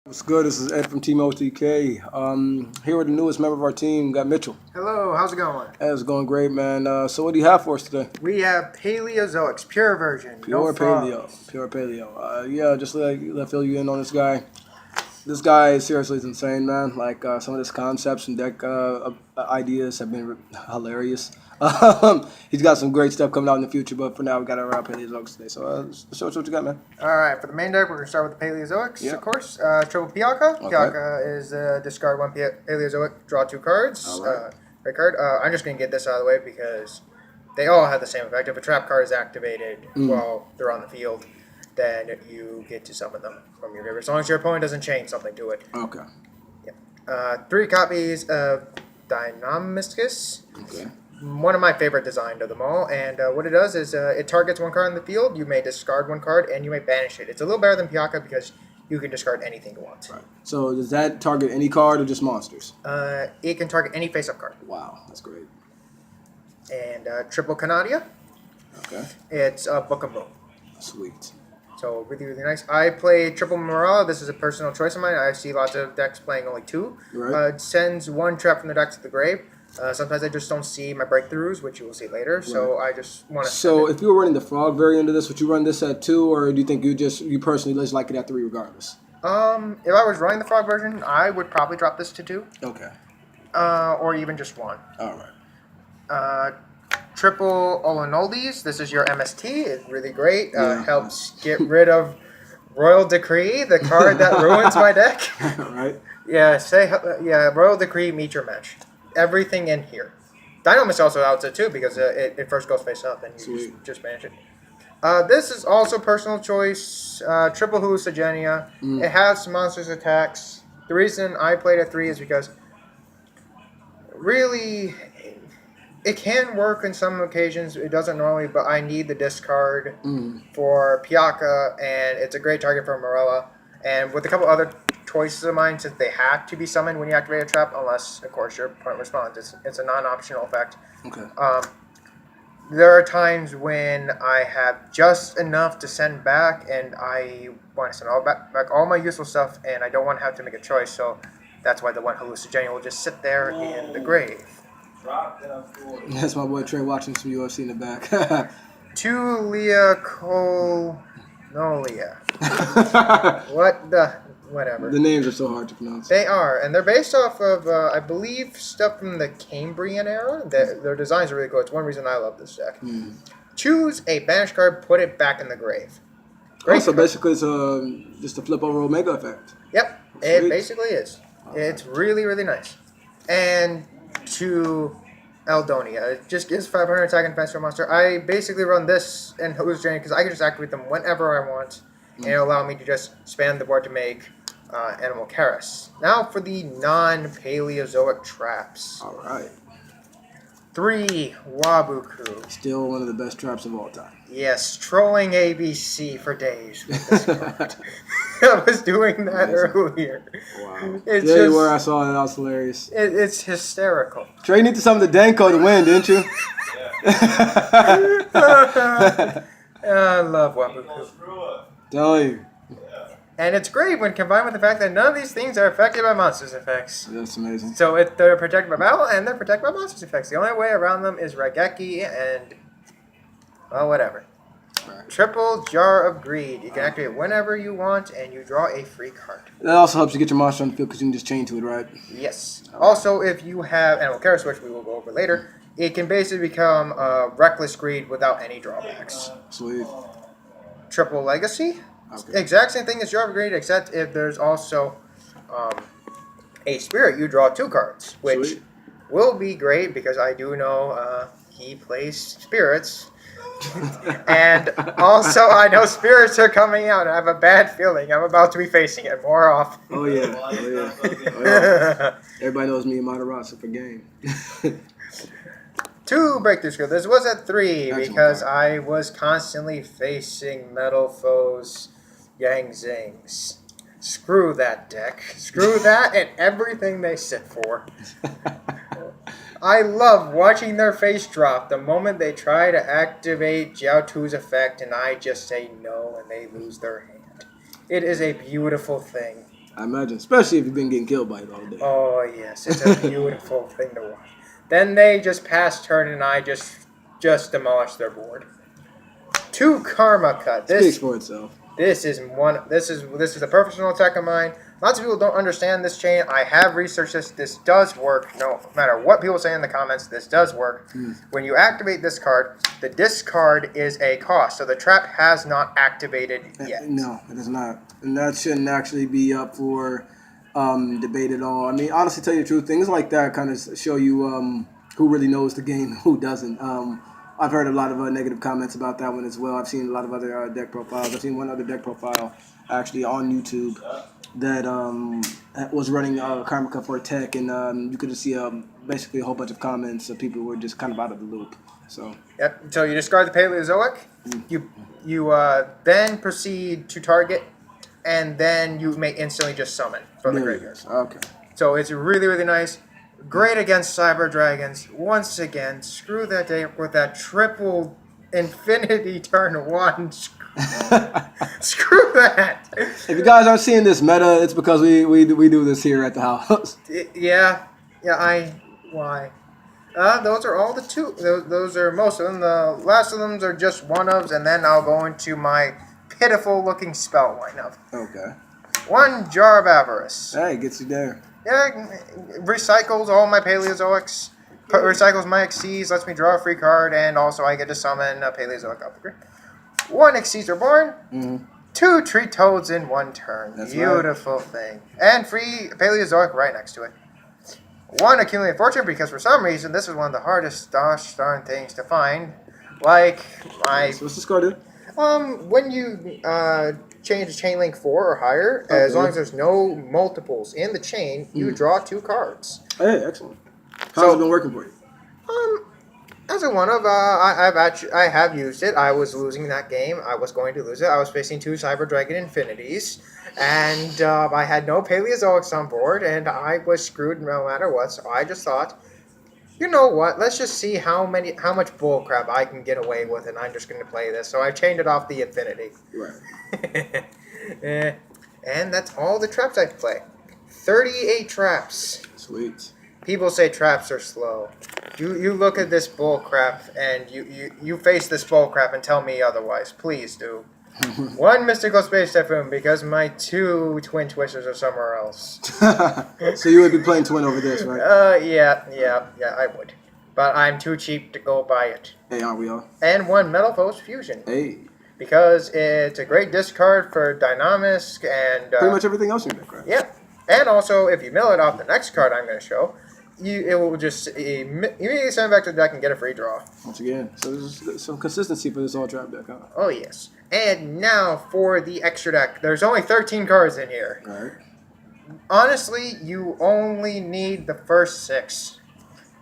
What's good? This is Ed from Team OTK. Here with the newest member of our team, got Mitchell. Hello, how's it going? It's going great, man. So what do you have for us today? We have Paleozoics, pure version. Pure paleo. Pure paleo. Yeah, just let fill you in on this guy. This guy seriously is insane, man. Like some of his concepts and deck ideas have been hilarious. He's got some great stuff coming out in the future, but for now we got our Paleozoics today. So show us what you got, man. Alright, for the main deck, we're going to start with the Paleozoics, Yeah. of course. Triple Piaka. Okay. Piaka is discard one Paleozoic, draw two cards. Alright. Great card. I'm just going to get this out of the way because they all have the same effect. If a trap card is activated while they're on the field, then you get to summon them from your graveyard, as long as your opponent doesn't chain something to it. Okay. Yeah. 3 copies of Dynamiscus. Okay. One of my favorite designs of them all, and what it does is it targets one card in the field. You may discard one card, and you may banish it. It's a little better than Piaka because you can discard anything you want. Right. So does that target any card or just monsters? It can target any face-up card. Wow, that's great. And Triple Canadia, Okay. it's Book and Boom. Sweet. So really, really nice. I play Triple Morale. This is a personal choice of mine. I see lots of decks playing only 2. Right. It sends one trap from the deck to the grave. Sometimes I just don't see my breakthroughs, which you will see later. So I just want to. So if you were running the frog variant of this, would you run this at 2, or do you think you personally just like it at 3 regardless? If I was running the frog version, I would probably drop this to 2. Okay. Or even just 1. All right. Triple Olonoldes. This is your MST. It's really great. Helps get rid of Royal Decree, the card that ruins my deck. Right. Yeah, Royal Decree, meet your match. Everything in here. Dynamis also out it too because it first goes face up and you just manage it. This is also personal choice. Triple Hallucigenia. It has some monsters attacks. The reason I played at 3 is because really it can work in some occasions. It doesn't normally, but I need the discard for Piaka, and it's a great target for Morella. And with a couple other choices of mine, since they have to be summoned when you activate a trap, unless, of course, your opponent responds. It's a non-optional effect. Okay. There are times when I have just enough to send back, and I want to send back all my useful stuff, and I don't want to have to make a choice, so that's why the one Hallucigenia will just sit there in the grave. That's my boy Trey watching some UFC in the back. Tulia Colonia. Whatever. The names are so hard to pronounce. They are, and they're based off of, I believe, stuff from the Cambrian era. Their designs are really cool. It's one reason I love this deck. Choose a banished card, put it back in the grave. Great. So basically, it's just a flip over Omega effect. Yep, it basically is. It's really, really nice. And to Eldonia, it just gives 500 attack and defense for a monster. I basically run this and Hallucigenia because I can just activate them whenever I want, and it'll allow me to just span the board to make Animal Karis. Now for the non-Paleozoic traps. All right. 3 Wabuku. Still one of the best traps of all time. Yes, trolling ABC for days with this card. I was doing that earlier. Wow. It's There you just- were. I saw it. That was hilarious. It's hysterical. Trey, you need to summon the Danko to win, didn't you? I love Wabuku. Tell you. And it's great when combined with the fact that none of these things are affected by monsters' effects. That's amazing. So they're protected by battle and they're protected by monsters' effects. The only way around them is Raigeki and, well, whatever. Right. Triple Jar of Greed. You can activate whenever you want and you draw a free card. That also helps you get your monster on the field because you can just chain to it, right? Yes. Also, if you have Animal Karis, which we will go over later, it can basically become Reckless Greed without any drawbacks. Sweet. Triple Legacy. Okay. Exact same thing as Jar of Greed, except if there's also a Spirit, you draw 2 cards, which Sweet. will be great because I do know he plays Spirits. And also I know Spirits are coming out, and I have a bad feeling I'm about to be facing it more often. Oh, yeah. Oh, yeah. Oh, yeah. Everybody knows me and Matarasa for game. 2 Breakthrough Skill. This was at 3 Excellent because card. I was constantly facing Metal Foes, Yang Zings. Screw that deck. Screw that and everything they sit for. I love watching their face drop the moment they try to activate Jiaotu's effect, and I just say no and they lose their hand. It is a beautiful thing. I imagine, especially if you've been getting killed by it all day. Oh yes, it's a beautiful thing to watch. Then they just pass turn and I just demolished their board. 2 Karma Cut. Speaks for itself. This is a professional attack of mine. Lots of people don't understand this chain. I have researched this. This does work. No matter what people say in the comments, this does work. When you activate this card, the discard is a cost. So the trap has not activated yet. No, it is not. And that shouldn't actually be up for debate at all. I mean, honestly, tell you the truth, things like that kind of show you who really knows the game and who doesn't. I've heard a lot of negative comments about that one as well. I've seen a lot of other deck profiles. I've seen one other deck profile actually on YouTube that was running Karma Cup for Tech, and you could just see basically a whole bunch of comments of people who were just kind of out of the loop. So yep. So you discard the Paleozoic. You then proceed to target, and then you may instantly just summon from the graveyard. Okay. So it's really, really nice. Great against Cyber Dragons. Once again, screw that deck with that triple infinity turn 1. Screw that. If you guys aren't seeing this meta, it's because we do this here at the house. Yeah. Why? Those are all the 2. Those are most of them. The last of them are just one-ofs, and then I'll go into my pitiful-looking spell lineup. Okay. 1 Jar of Avarice. Hey, gets you there. Yeah, recycles all my Paleozoics, recycles my Xyz, lets me draw a free card, and also I get to summon a Paleozoic upgrade. 1 Xyz Reborn, 2 Tree Toads in 1 turn. That's Beautiful thing. And free Paleozoic right next to it. 1 Accumulate Fortune, because for some reason this is one of the hardest gosh darn things to find. Like my... So what's this card do? When you change chain link 4 or higher, as long as there's no multiples in the chain, you draw 2 cards. Hey, excellent. How's it been working for you? As a one of, I have used it. I was losing that game. I was going to lose it. I was facing 2 Cyber Dragon Infinities, and I had no Paleozoics on board, and I was screwed no matter what. So I just thought, you know what? Let's just see how much bullcrap I can get away with, and I'm just going to play this. So I chained it off the Infinity. Right. And that's all the traps I play. 38 traps. Sweet. People say traps are slow. You look at this bullcrap, and you face this bullcrap and tell me otherwise. Please do. 1 Mystical Space Typhoon, because my 2 Twin Twisters are somewhere else. So you would be playing Twin over this, right? Yeah, I would. But I'm too cheap to go buy it. Hey, aren't we all? And 1 Metal Foes Fusion. Hey. Because it's a great discard for Dynamisk and... pretty much everything else in your deck, right? Yeah. And also, if you mill it off the next card I'm going to show, it will just immediately send it back to the deck and get a free draw. Once again, so there's some consistency for this all trap deck, huh? Oh, yes. And now for the extra deck. There's only 13 cards in here. All right. Honestly, you only need the first 6.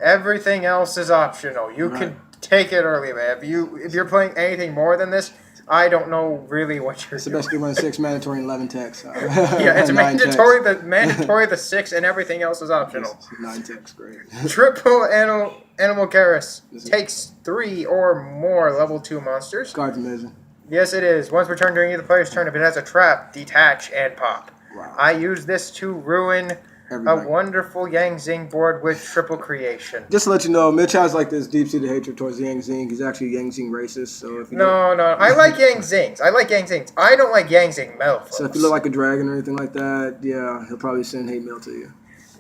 Everything else is optional. You can take it or leave it. If you're playing anything more than this, I don't know really what you're doing. It's basically 6 mandatory and 11 text. Yeah, it's mandatory the 6 and everything else is optional. 9 text, great. Triple Animal Karis takes 3 or more level 2 monsters. Card's amazing. Yes, it is. Once per turn during either player's turn, if it has a trap, detach and pop. Wow. I use this to ruin a wonderful Yang Zing board with triple creation. Just to let you know, Mitch has like this deep-seated hatred towards Yang Zing. He's actually Yang Zing racist. So if you No. I like Yang Zings. I don't like Yang Zing metal. So if you look like a dragon or anything like that, yeah, he'll probably send hate mail to you.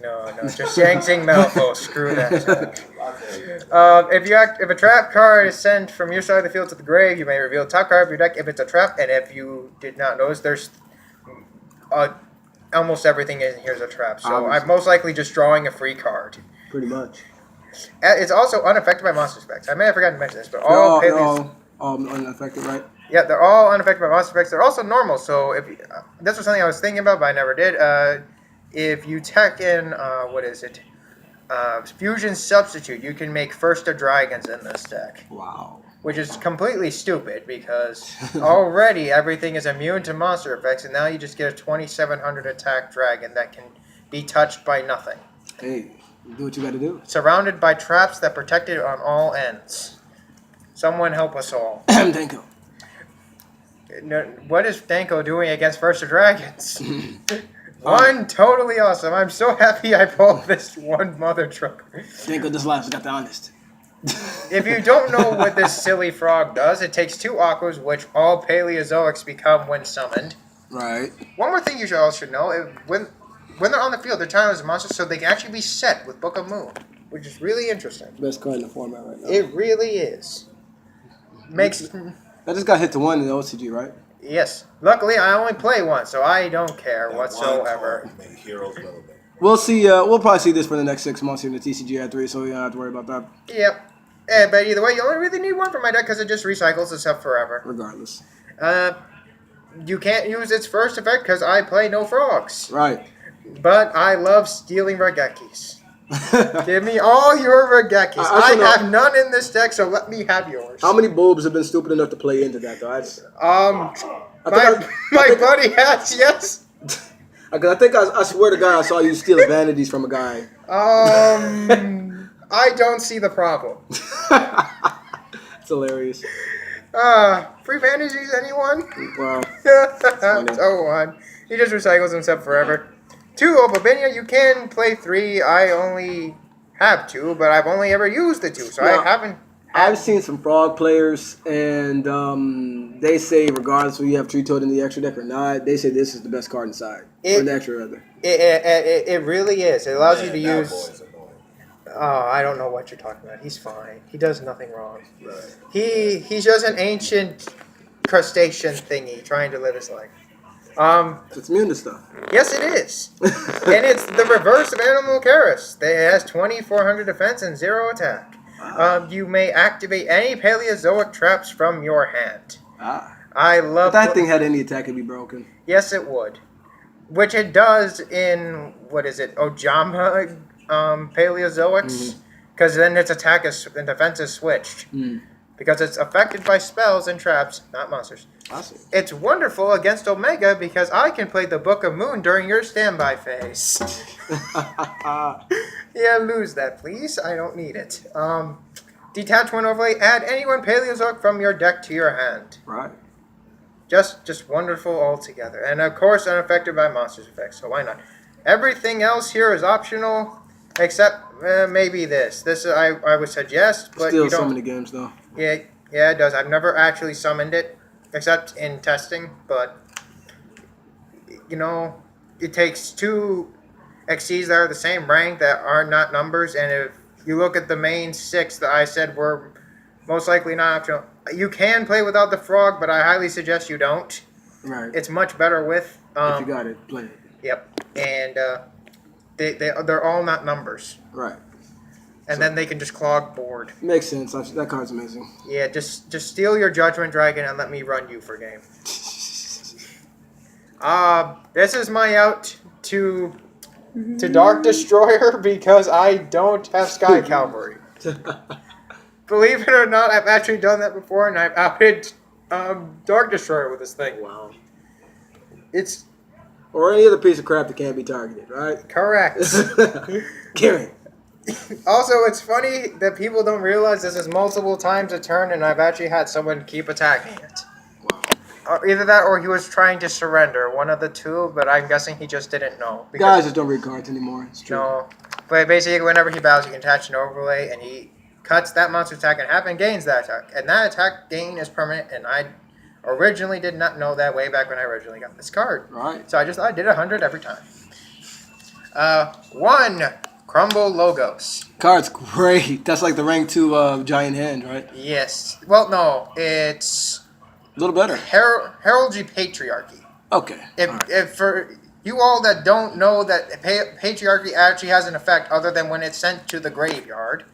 No, just Yang Zing Malifaux. Screw that. If a trap card is sent from your side of the field to the grave, you may reveal the top card of your deck if it's a trap. And if you did not notice, there's almost everything in here is a trap. So Obviously. I'm most likely just drawing a free card. Pretty much. It's also unaffected by monster specs. I may have forgotten to mention this, but They're all unaffected, right? Yeah, they're all unaffected by monster specs. They're also normal. So if this was something I was thinking about, but I never did. If you tech in Fusion Substitute, you can make first of dragons in this deck. Wow. Which is completely stupid because already everything is immune to monster effects, and now you just get a 2700 attack dragon that can be touched by nothing. Hey, do what you gotta do. Surrounded by traps that protect it on all ends. Someone help us all. Danko. What is Danko doing against First of Dragons? One totally awesome. I'm so happy I pulled this one mother trucker. Thank goodness life got the honest. If you don't know what this silly frog does, it takes 2 aquas, which all Paleozoics become when summoned. Right. One more thing you all should know, when they're on the field, they're timed as monsters, so they can actually be set with Book of Moon, which is really interesting. Best card in the format right now. It really is. Makes... I just got hit to 1 in the OCG, right? Yes. Luckily, I only play one, so I don't care whatsoever. We'll see. We'll probably see this for the next 6 months here in the TCG at 3, so we don't have to worry about that. Yep. But either way, you only really need one for my deck because it just recycles itself forever. Regardless. You can't use its first effect because I play no frogs. Right. But I love stealing Regekis. Give me all your Regekis. I have none in this deck, so let me have yours. How many bulbs have been stupid enough to play into that, though? My buddy has, yes. I swear to God, I saw you steal vanities from a guy. I don't see the problem. It's hilarious. Free vanities, anyone? Wow. So on. He just recycles himself forever. 2 Opabinia, you can play 3. I only have 2, but I've only ever used the 2, so I haven't. I've seen some frog players, and they say regardless whether you have Tree Toad in the extra deck or not, they say this is the best card inside. Or the extra, rather. It really is. It allows you to use... Oh, I don't know what you're talking about. He's fine. He does nothing wrong. Right. He's just an ancient crustacean thingy trying to live his life. It's immune to stuff. Yes, it is. And it's the reverse of Animal Karis. It has 2,400 defense and 0 attack. You may activate any Paleozoic traps from your hand. I love... If that thing had any attack, it'd be broken. Yes, it would. Which it does in, what is it, Ojama Paleozoics? Because then its attack and defense is switched. Because it's affected by spells and traps, not monsters. Awesome. It's wonderful against Omega because I can play the Book of Moon during your standby phase. Yeah, lose that, please. I don't need it. Detachment overlay. Add any one Paleozoic from your deck to your hand. Right. Just wonderful altogether. And of course, unaffected by monsters effects, so why not? Everything else here is optional, except maybe this. This I would suggest, but Still you don't. so many games, though. Yeah, it does. I've never actually summoned it, except in testing, but, you know, it takes 2 XCs that are the same rank that are not numbers, and if you look at the main 6 that I said were most likely not optional, you can play without the frog, but I highly suggest you don't. Right. It's much better with. If you got it, play it. Yep. And they're all not numbers. Right. And then they can just clog board. Makes sense. That card's amazing. Yeah, just steal your Judgment Dragon and let me run you for game. This is my out to Dark Destroyer because I don't have Sky Cavalry. Believe it or not, I've actually done that before, and I've outed Dark Destroyer with this thing. Wow. It's... Or any other piece of crap that can't be targeted, right? Correct. Gary. Also, it's funny that people don't realize this is multiple times a turn, and I've actually had someone keep attacking it. Wow. Either that or he was trying to surrender. One of the two, but I'm guessing he just didn't know. Guys just don't read cards anymore. It's true. No. But basically, whenever he battles, you can attach an overlay, and he cuts that monster attack in half and gains that attack. And that attack gain is permanent, and I originally did not know that way back when I originally got this card. Right. So I just thought I did 100 every time. 1. Crumble Logos. Card's great. That's like the rank 2 Giant Hand, right? Yes. Well, no. It's... A little better. Heraldry Patriarchy. Okay. If for you all that don't know that Patriarchy actually has an effect other than when it's sent to the graveyard,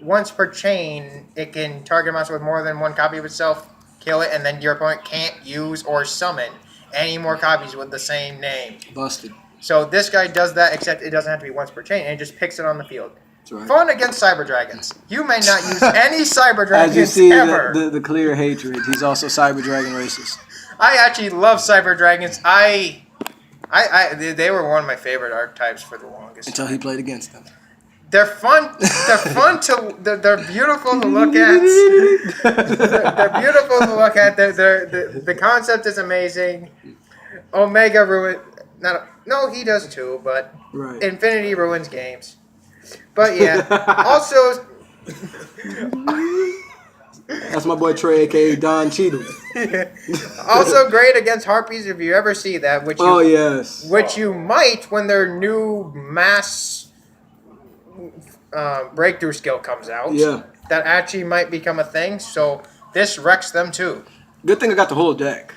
once per chain, it can target a monster with more than 1 copy of itself, kill it, and then your opponent can't use or summon any more copies with the same name. Busted. So this guy does that, except it doesn't have to be once per chain, and it just picks it on the field. That's right. Fun against Cyber Dragons. You may not use any Cyber Dragons As you see, ever. the clear hatred. He's also Cyber Dragon racist. I actually love Cyber Dragons. They were one of my favorite archetypes for the longest Until time. he played against them. They're fun. They're fun to. They're beautiful to look at. They're beautiful to look at. The concept is amazing. Omega ruined. Not No, he does too, but Right. Infinity ruins games. But yeah, also That's my boy Trey, aka Don Cheadle. also great against harpies if you ever see that, Oh yes. which you might when their new mass breakthrough skill comes out. Yeah. That actually might become a thing. So this wrecks them too. Good thing I got the whole deck.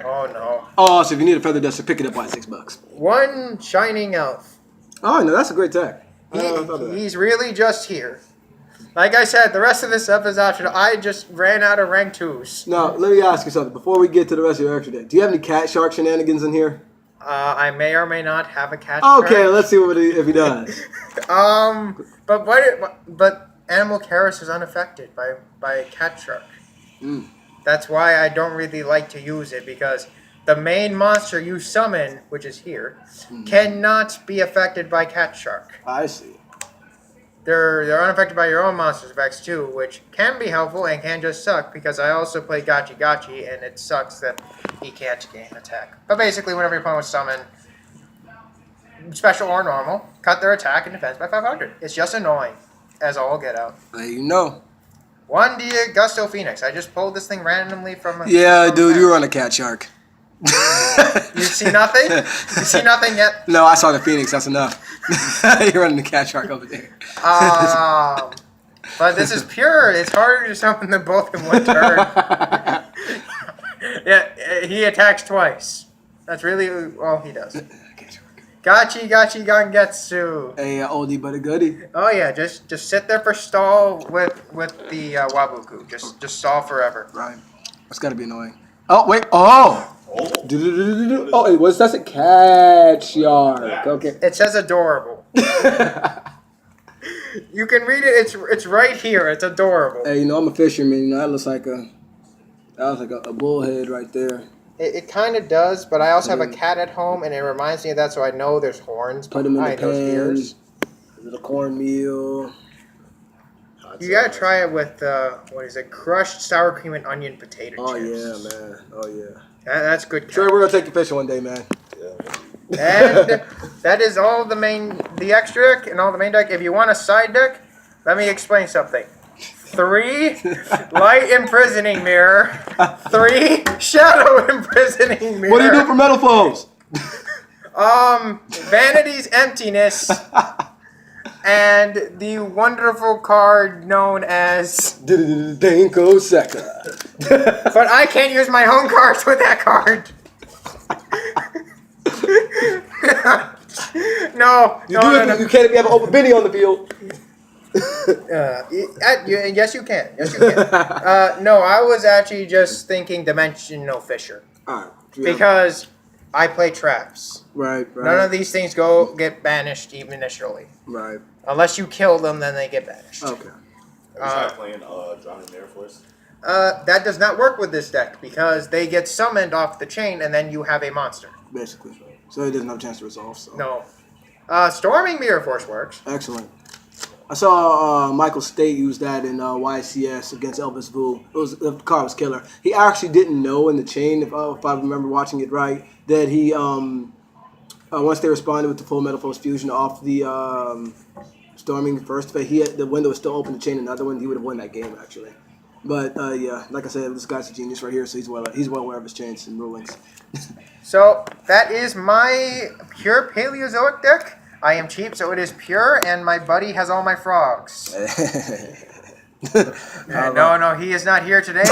Oh no. Oh, so if you need a feather duster, pick it up by $6. One shining elf. Oh no, that's a great deck. I never thought of that. He's really just here. Like I said, the rest of this stuff is optional. I just ran out of rank 2s. Now, let me ask you something. Before we get to the rest of your extra deck, do you have any cat shark shenanigans in here? I may or may not have a cat. Okay, shark. let's see if he does. But animal Karis is unaffected by cat shark. Mm. That's why I don't really like to use it, because the main monster you summon, which is here, cannot be affected by cat shark. I see. They're unaffected by your own monster's effects too, which can be helpful and can just suck, because I also play Gachi Gachi and it sucks that he can't gain attack. But basically, whenever your opponent was summon, special or normal, cut their attack and defense by 500. It's just annoying, as all get out. There you know. One Gusto Phoenix. I just pulled this thing randomly from a... Yeah, from dude, a- you were on a cat shark. You see nothing? You see nothing yet? No, I saw the Phoenix. That's enough. You're running the cat shark over there. But this is pure. It's harder to summon them both in one turn. Yeah, he attacks twice. That's really all he does. Gachi Gachi Gangetsu. Hey, oldie but a goodie. Oh yeah, just sit there for stall with the Wabuku. Just stall forever. Right. That's gotta be annoying. Oh wait. Oh. Oh, hey, what's that? A cat shark. Okay. It says adorable. You can read it. It's right here. It's adorable. Hey, you know I'm a fisherman. You know that looks like a bullhead right there. It kind of does, but I also have a cat at home, and it reminds me of that, so I know there's horns Put them in the behind those ears. pan. A little cornmeal. You gotta try it with what is it? Crushed sour cream and onion potato Oh chips. yeah, man. Oh yeah. That's good. Trey, we're gonna take you fishing one day, man. And that is all the extra deck and all the main deck. If you want a side deck, let me explain something. 3 light imprisoning mirror. 3 shadow imprisoning mirror. What do you do for metal foes? Vanity's emptiness. And the wonderful card known as... Danko Seka. But I can't use my home cards with that card. No. You can't have an open Benny on the field. Yes, you can. Yes, you can. No, I was actually just thinking Dimensional Fisher. Alright. Because I play traps. Right. None of these things get banished even initially. Right. Unless you kill them, then they get banished. Okay. Are you trying playing Drowning Air Force? That does not work with this deck because they get summoned off the chain and then you have a monster. Basically. So it doesn't have a chance to resolve. So. No. Storming Mirror Force works. Excellent. I saw Michael State use that in YCS against Elvis Vu. The card was killer. He actually didn't know in the chain, if I remember watching it right, that he once they responded with the full Metal Force Fusion off the Storming first phase, the window was still open to chain another one. He would have won that game actually. But yeah, like I said, this guy's a genius right here, so he's well aware of his chains and rulings. So that is my pure Paleozoic deck. I am cheap, so it is pure, and my buddy has all my frogs. No, he is not here today,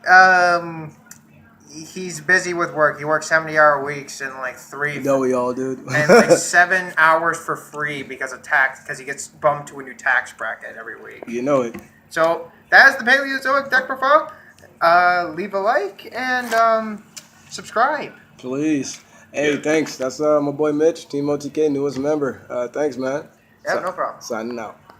and he's busy with work. He works 70-hour weeks and like 3. No, we all do. And like 7 hours for free because of tax, because he gets bumped to a new tax bracket every week. You know it. So that is the Paleozoic deck profile. Leave a like and subscribe. Please. Hey, thanks. That's my boy Mitch, Team OTK, newest member. Thanks, man. Yeah, no problem. Signing out.